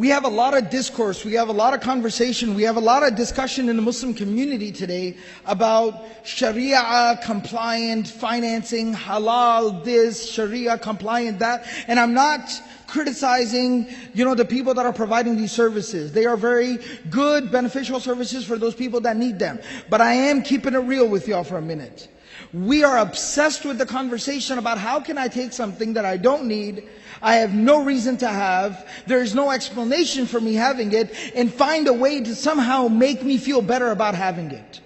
We have a lot of discourse, we have a lot of conversation, we have a lot of discussion in the Muslim community today about Sharia compliant financing, halal this, Sharia compliant that. And I'm not criticizing, the people that are providing these services. They are very good, beneficial services for those people that need them. But I am keeping it real with y'all for a minute. We are obsessed with the conversation about how can I take something that I don't need, I have no reason to have, there's no explanation for me having it, and find a way to somehow make me feel better about having it.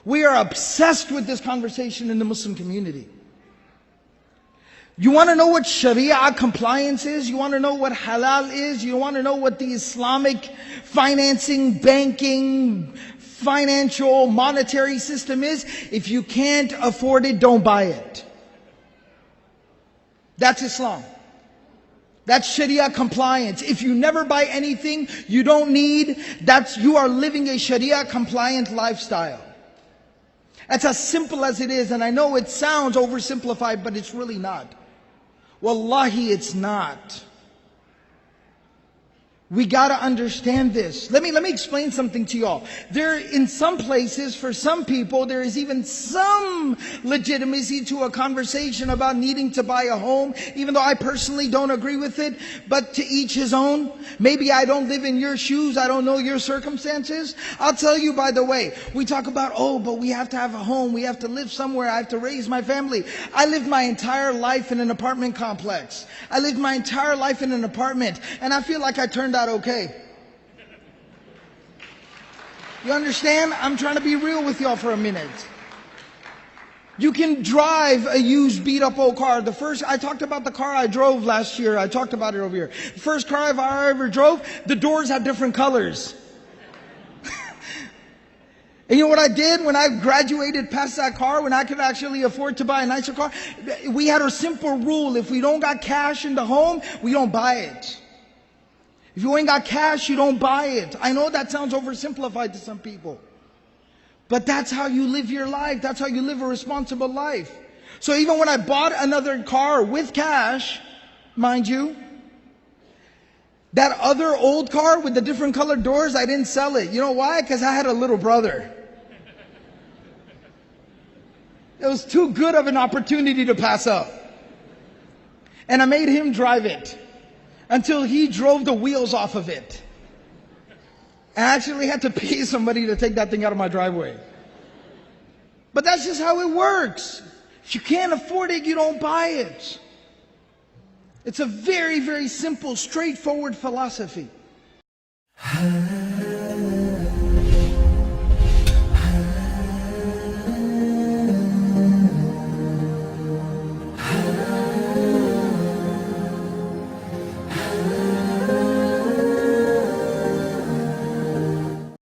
We are obsessed with this conversation in the Muslim community. You want to know what Sharia compliance is? You want to know what halal is? You want to know what the Islamic financing, banking, financial, monetary system is? If you can't afford it, don't buy it. That's Islam. That's Sharia compliance. If you never buy anything you don't need, you are living a Sharia compliant lifestyle. That's as simple as it is. And I know it sounds oversimplified, but it's really not. Wallahi, it's not. We gotta understand this. Let me explain something to y'all. In some places, for some people, there is even some legitimacy to a conversation about needing to buy a home, even though I personally don't agree with it, but to each his own. Maybe I don't live in your shoes, I don't know your circumstances. I'll tell you, by the way, we talk about, but we have to have a home, we have to live somewhere, I have to raise my family. I lived my entire life in an apartment complex. I lived my entire life in an apartment, and I feel like I turned out okay. You understand? I'm trying to be real with y'all for a minute. You can drive a used beat up old car. I talked about the car I drove last year. I talked about it over here. The first car I ever drove, the doors had different colors. And you know what I did when I graduated past that car, when I could actually afford to buy a nicer car? We had a simple rule. If we don't got cash in the home, we don't buy it. If you ain't got cash, you don't buy it. I know that sounds oversimplified to some people. But that's how you live your life. That's how you live a responsible life. So even when I bought another car with cash, mind you, that other old car with the different colored doors, I didn't sell it. You know why? Because I had a little brother. It was too good of an opportunity to pass up. And I made him drive it until he drove the wheels off of it. And I actually had to pay somebody to take that thing out of my driveway. But that's just how it works. If you can't afford it, you don't buy it. It's a very, very simple, straightforward philosophy.